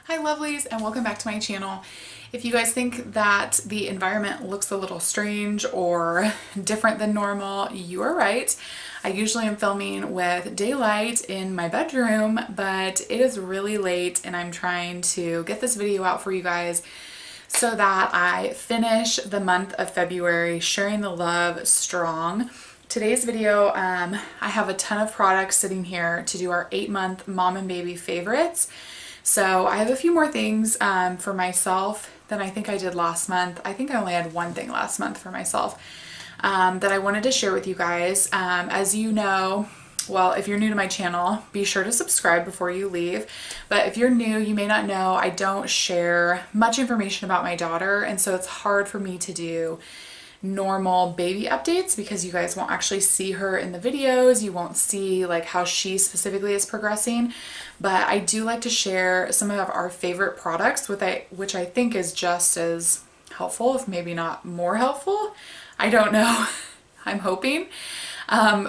Hi lovelies, and welcome back to my channel. If you guys think that the environment looks a little strange or different than normal, you are right. I usually am filming with daylight in my bedroom, but it is really late and I'm trying to get this video out for you guys so that I finish the month of February sharing the love strong. Today's video, I have a ton of products sitting here to do our 8-month mom and baby favorites. So I have a few more things for myself than I think I did last month. I think I only had one thing last month for myself that I wanted to share with you guys. As you know, well, if you're new to my channel, be sure to subscribe before you leave. But if you're new, you may not know, I don't share much information about my daughter, and so it's hard for me to do normal baby updates because you guys won't actually see her in the videos. You won't see like how she specifically is progressing, but I do like to share some of our favorite products which I think is just as helpful, if maybe not more helpful. I don't know. I'm hoping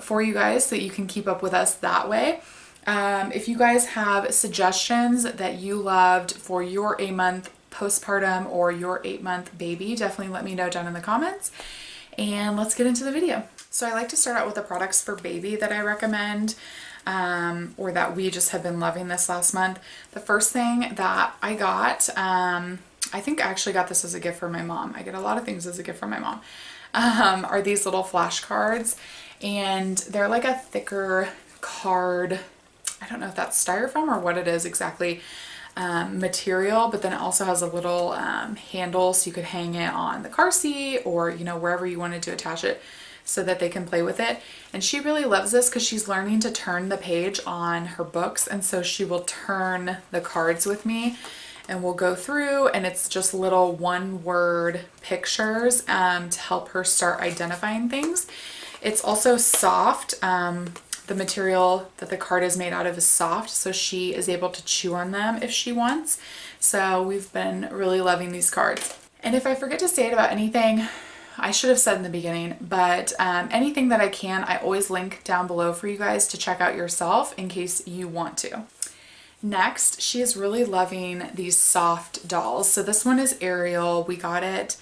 for you guys so that you can keep up with us that way. If you guys have suggestions that you loved for your 8-month postpartum or your 8-month baby, definitely let me know down in the comments, and let's get into the video. So I like to start out with the products for baby that I recommend or that we just have been loving this last month. The first thing that I got, I think I actually got this as a gift for my mom. I get a lot of things as a gift from my mom, are these little flashcards, and they're like a thicker card. I don't know if that's styrofoam or what it is exactly, material, but then it also has a little handle so you could hang it on the car seat or, you know, wherever you wanted to attach it so that they can play with it. And she really loves this because she's learning to turn the page on her books, and so she will turn the cards with me and we'll go through, and it's just little one-word pictures to help her start identifying things. It's also soft. The material that the card is made out of is soft, so she is able to chew on them if she wants. So we've been really loving these cards. And if I forget to say it about anything, I should have said in the beginning, but anything that I can, I always link down below for you guys to check out yourself in case you want to. Next, she is really loving these soft dolls. So this one is Ariel. We got it,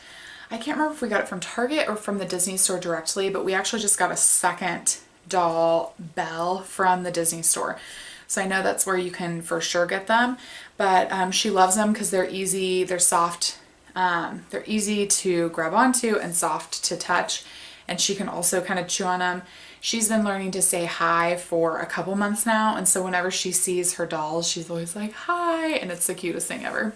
I can't remember if we got it from Target or from the Disney store directly, but we actually just got a second doll, Belle, from the Disney store. So I know that's where you can for sure get them, but she loves them because they're easy, they're soft, they're easy to grab onto and soft to touch, and she can also kind of chew on them. She's been learning to say hi for a couple months now, and so whenever she sees her dolls, she's always like, hi, and it's the cutest thing ever.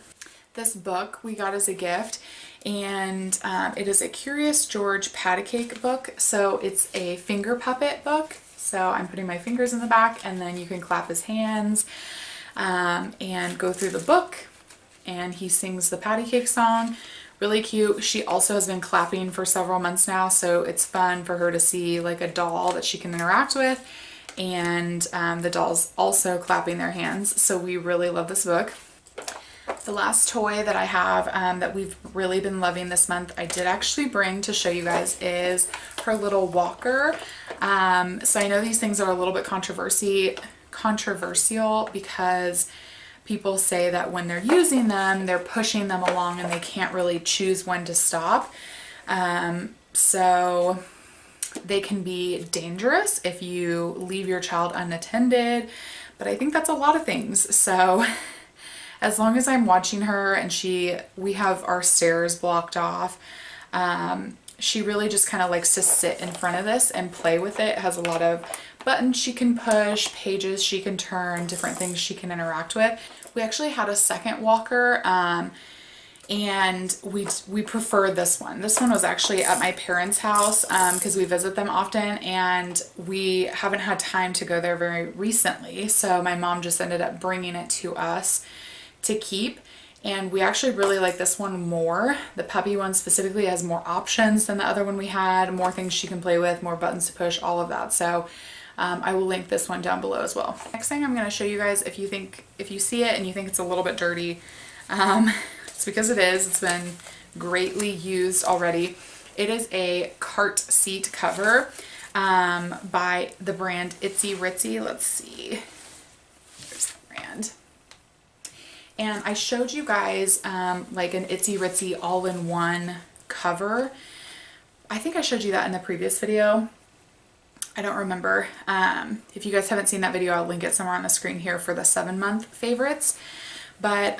This book we got as a gift, and it is a Curious George patty cake book. So it's a finger puppet book. So I'm putting my fingers in the back, and then you can clap his hands and go through the book, and he sings the patty cake song. Really cute. She also has been clapping for several months now, so it's fun for her to see like a doll that she can interact with, and the dolls also clapping their hands. So we really love this book. The last toy that I have that we've really been loving this month, I did actually bring to show you guys, is her little walker. So I know these things are a little bit controversial because people say that when they're using them, they're pushing them along and they can't really choose when to stop. So they can be dangerous if you leave your child unattended, but I think that's a lot of things. So as long as I'm watching her and we have our stairs blocked off, she really just kind of likes to sit in front of this and play with it. It has a lot of buttons she can push, pages she can turn, different things she can interact with. We actually had a second walker, and we prefer this one. This one was actually at my parents' house because we visit them often, and we haven't had time to go there very recently. So my mom just ended up bringing it to us to keep, and we actually really like this one more. The puppy one specifically has more options than the other one we had, more things she can play with, more buttons to push, all of that. So I will link this one down below as well. Next thing I'm going to show you guys, if you see it and you think it's a little bit dirty, it's because it is. It's been greatly used already. It is a cart seat cover by the brand Itsy Ritsy. Let's see. Here's the brand. And I showed you guys like an itsy ritzy all-in-one cover. I think I showed you that in the previous video. I don't remember. If you guys haven't seen that video, I'll link it somewhere on the screen here for the 7-month favorites. But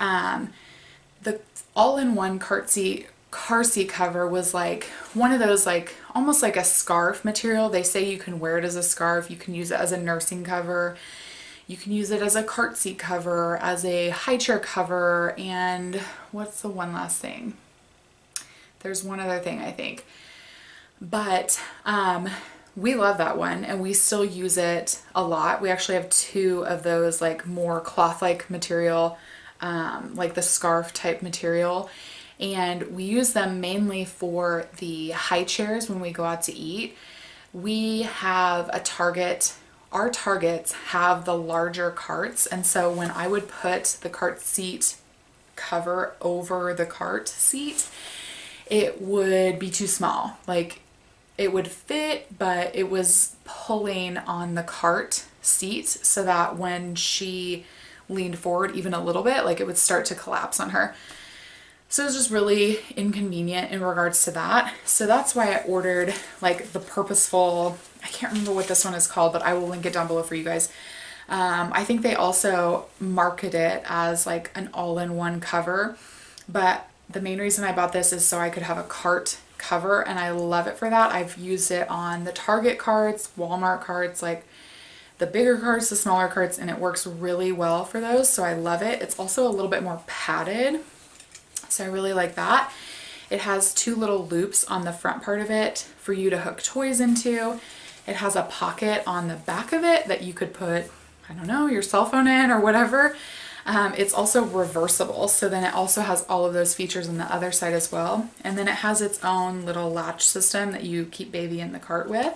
the all-in-one car seat cover was like one of those, like almost like a scarf material. They say you can wear it as a scarf, you can use it as a nursing cover, you can use it as a cart seat cover, as a high chair cover, and what's the one last thing? There's one other thing I think. But we love that one and we still use it a lot. We actually have 2 of those like more cloth-like material, like the scarf type material. And we use them mainly for the high chairs when we go out to eat. We have a Target. Our Targets have the larger carts. And so when I would put the cart seat cover over the cart seat, it would be too small. Like it would fit, but it was pulling on the cart seat so that when she leaned forward even a little bit, like it would start to collapse on her. So it was just really inconvenient in regards to that. So that's why I ordered like the purposeful, I can't remember what this one is called, but I will link it down below for you guys. I think they also market it as like an all-in-one cover, but the main reason I bought this is so I could have a cart cover, and I love it for that. I've used it on the Target carts, Walmart carts, like the bigger carts, the smaller carts, and it works really well for those. So I love it. It's also a little bit more padded. So I really like that. It has 2 little loops on the front part of it for you to hook toys into. It has a pocket on the back of it that you could put, I don't know, your cell phone in or whatever. It's also reversible. So then it also has all of those features on the other side as well. And then it has its own little latch system that you keep baby in the cart with.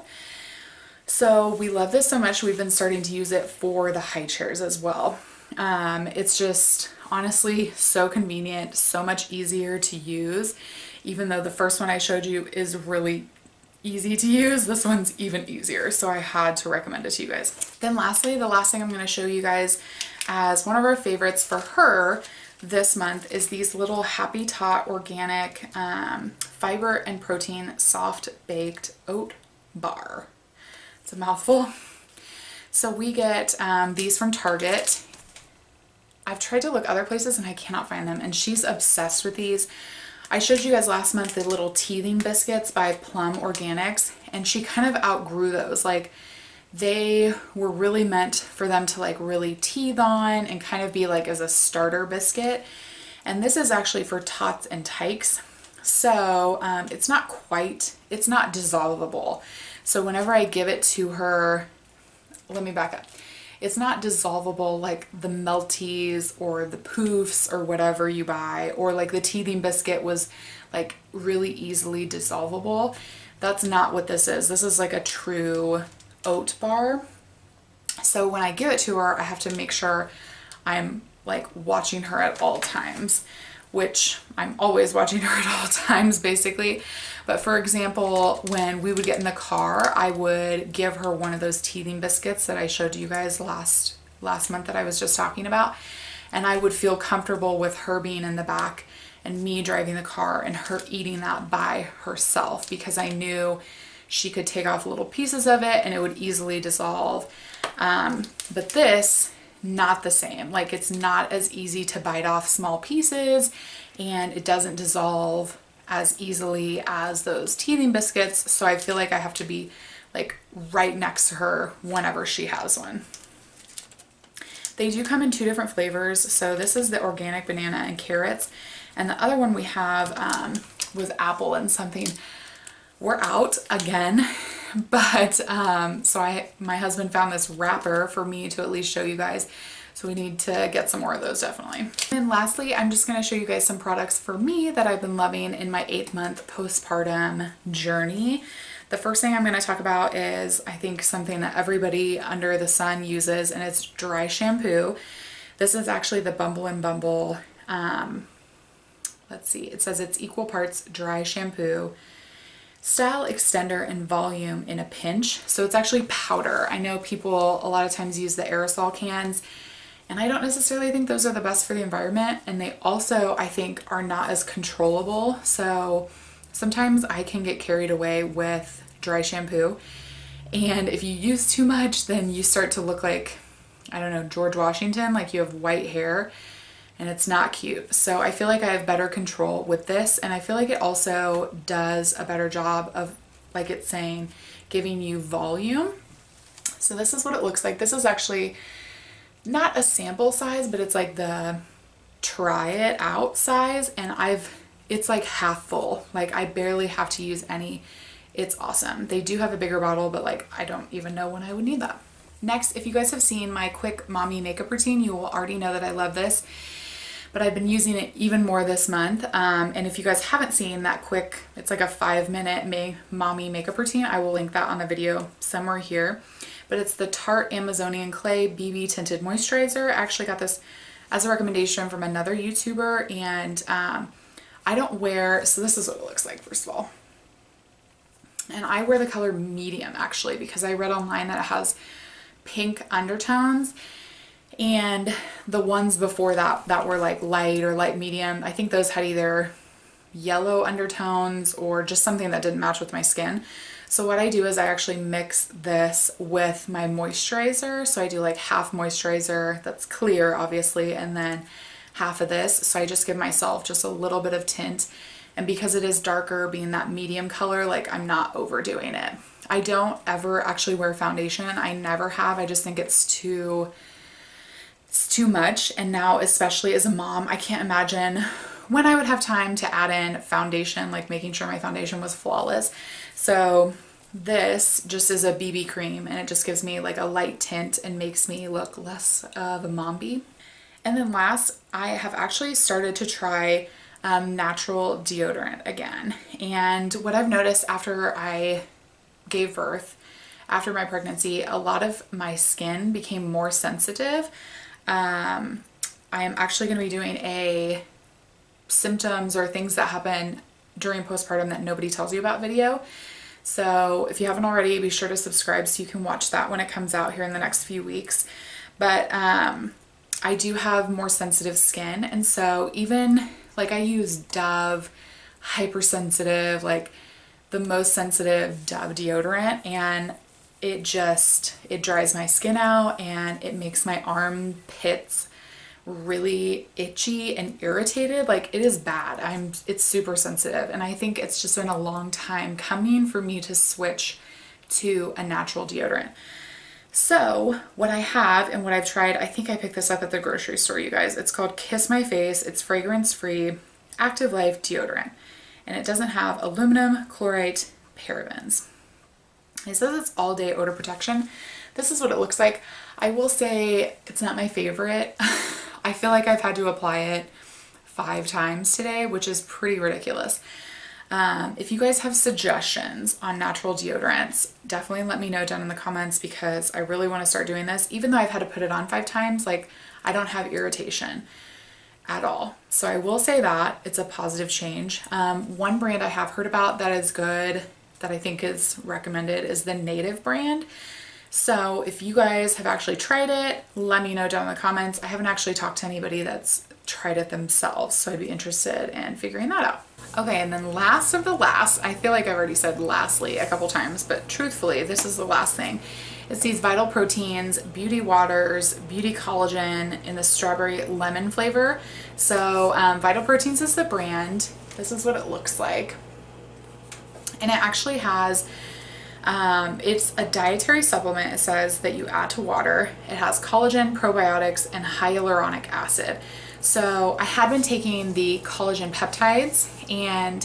So we love this so much. We've been starting to use it for the high chairs as well. It's just honestly so convenient, so much easier to use. Even though the first one I showed you is really easy to use, this one's even easier. So I had to recommend it to you guys. Then lastly, the last thing I'm going to show you guys as one of our favorites for her this month is these little Happy Tot organic fiber and protein soft baked oat bar. It's a mouthful. So we get these from Target. I've tried to look other places and I cannot find them, and she's obsessed with these. I showed you guys last month the little teething biscuits by Plum Organics, and she kind of outgrew those. Like they were really meant for them to like really teeth on and kind of be like as a starter biscuit. And this is actually for tots and tykes. So it's not dissolvable. So whenever I give it to her, let me back up. It's not dissolvable like the Melties or the Poofs or whatever you buy, or like the teething biscuit was like really easily dissolvable. That's not what this is. This is like a true oat bar. So when I give it to her, I have to make sure I'm like watching her at all times, which I'm always watching her at all times basically. But for example, when we would get in the car, I would give her one of those teething biscuits that I showed you guys last month that I was just talking about. And I would feel comfortable with her being in the back and me driving the car and her eating that by herself, because I knew she could take off little pieces of it and it would easily dissolve. But this, not the same. Like it's not as easy to bite off small pieces, and it doesn't dissolve as easily as those teething biscuits. So I feel like I have to be like right next to her whenever she has one. They do come in 2 different flavors. So this is the organic banana and carrots, and the other one we have was apple and something. We're out again, but so my husband found this wrapper for me to at least show you guys. So we need to get some more of those definitely. And lastly, I'm just going to show you guys some products for me that I've been loving in my 8th month postpartum journey. The first thing I'm going to talk about is, I think, something that everybody under the sun uses, and it's dry shampoo. This is actually the Bumble and Bumble, let's see, it says it's equal parts dry shampoo, style extender, and volume in a pinch. So it's actually powder. I know people a lot of times use the aerosol cans, And I don't necessarily think those are the best for the environment. And they also, I think, are not as controllable. So sometimes I can get carried away with dry shampoo. And if you use too much, then you start to look like, I don't know, George Washington, like you have white hair, and it's not cute. So I feel like I have better control with this. And I feel like it also does a better job of, like it's saying, giving you volume. So this is what it looks like. This is actually not a sample size, but it's like the try it out size, and it's like half full. Like I barely have to use any. It's awesome. They do have a bigger bottle, but like I don't even know when I would need that. Next, if you guys have seen my quick mommy makeup routine, you will already know that I love this, but I've been using it even more this month. And if you guys haven't seen that quick, it's like a 5-minute mommy makeup routine, I will link that on the video somewhere here. But it's the Tarte Amazonian Clay BB Tinted Moisturizer. I actually got this as a recommendation from another YouTuber, and I don't wear, so this is what it looks like first of all. And I wear the color medium actually, because I read online that it has pink undertones, and the ones before that were like light or light medium, I think those had either yellow undertones or just something that didn't match with my skin. So what I do is I actually mix this with my moisturizer. So I do like half moisturizer that's clear, obviously, and then half of this. So I just give myself just a little bit of tint. And because it is darker, being that medium color, like I'm not overdoing it. I don't ever actually wear foundation. I never have. I just think it's too much. And now, especially as a mom, I can't imagine when I would have time to add in foundation, like making sure my foundation was flawless. So this just is a BB cream, and it just gives me like a light tint and makes me look less of a momby. And then last, I have actually started to try natural deodorant again. And what I've noticed after I gave birth, after my pregnancy, a lot of my skin became more sensitive. I am actually going to be doing a symptoms or things that happen during postpartum that nobody tells you about video. So if you haven't already, be sure to subscribe so you can watch that when it comes out here in the next few weeks. But I do have more sensitive skin, and so even like I use Dove hypersensitive, like the most sensitive Dove deodorant, and it dries my skin out and it makes my armpits really itchy and irritated. Like it is bad. It's super sensitive, and I think it's just been a long time coming for me to switch to a natural deodorant. So what I have and what I've tried, I think I picked this up at the grocery store, you guys. It's called Kiss My Face. It's fragrance-free Active Life deodorant, and it doesn't have aluminum, chlorite, parabens. It says it's all day odor protection. This is what it looks like. I will say it's not my favorite. I feel like I've had to apply it 5 times today, which is pretty ridiculous. If you guys have suggestions on natural deodorants, definitely let me know down in the comments, because I really want to start doing this. Even though I've had to put it on 5 times, like I don't have irritation at all. So I will say that it's a positive change. One brand I have heard about that is good, that I think is recommended, is the Native brand. So if you guys have actually tried it, let me know down in the comments. I haven't actually talked to anybody that's tried it themselves, so I'd be interested in figuring that out. Okay, and then last of the last, I feel like I've already said lastly a couple times, but truthfully, this is the last thing. It's these Vital Proteins Beauty Waters Beauty Collagen in the strawberry lemon flavor. So Vital Proteins is the brand. This is what it looks like. And it actually has, it's a dietary supplement. It says that you add to water. It has collagen, probiotics, and hyaluronic acid. So I had been taking the collagen peptides, and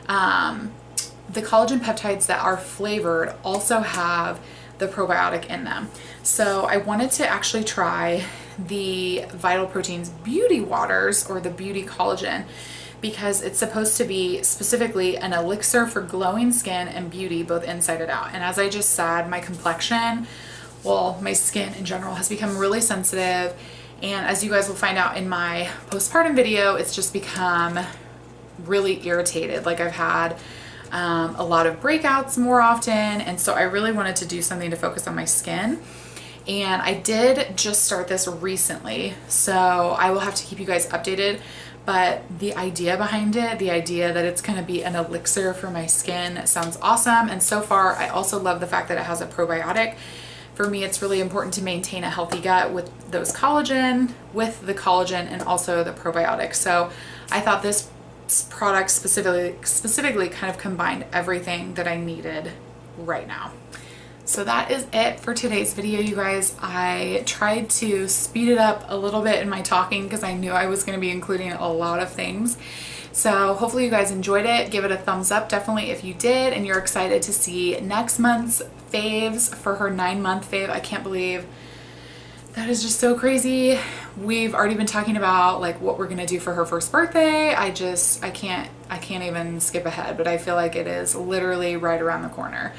the collagen peptides that are flavored also have the probiotic in them. So I wanted to actually try the Vital Proteins Beauty Waters, or the Beauty Collagen, because it's supposed to be specifically an elixir for glowing skin and beauty, both inside and out. And as I just said, my complexion, well, my skin in general has become really sensitive. And as you guys will find out in my postpartum video, it's just become really irritated. Like I've had a lot of breakouts more often. And so I really wanted to do something to focus on my skin. And I did just start this recently, so I will have to keep you guys updated. But the idea behind it, the idea that it's going to be an elixir for my skin, sounds awesome. And so far, I also love the fact that it has a probiotic. For me, it's really important to maintain a healthy gut with the collagen and also the probiotics. So I thought this product specifically kind of combined everything that I needed right now. So that is it for today's video, you guys. I tried to speed it up a little bit in my talking because I knew I was going to be including a lot of things. So hopefully you guys enjoyed it. Give it a thumbs up definitely if you did and you're excited to see next month's faves for her 9-month fave. I can't believe that is just so crazy. We've already been talking about like what we're gonna do for her first birthday. I can't even skip ahead, but I feel like it is literally right around the corner.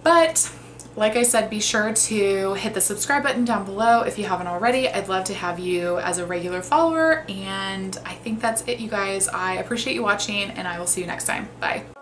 But like I said, be sure to hit the subscribe button down below if you haven't already. I'd love to have you as a regular follower, and I think that's it, you guys. I appreciate you watching, and I will see you next time. Bye.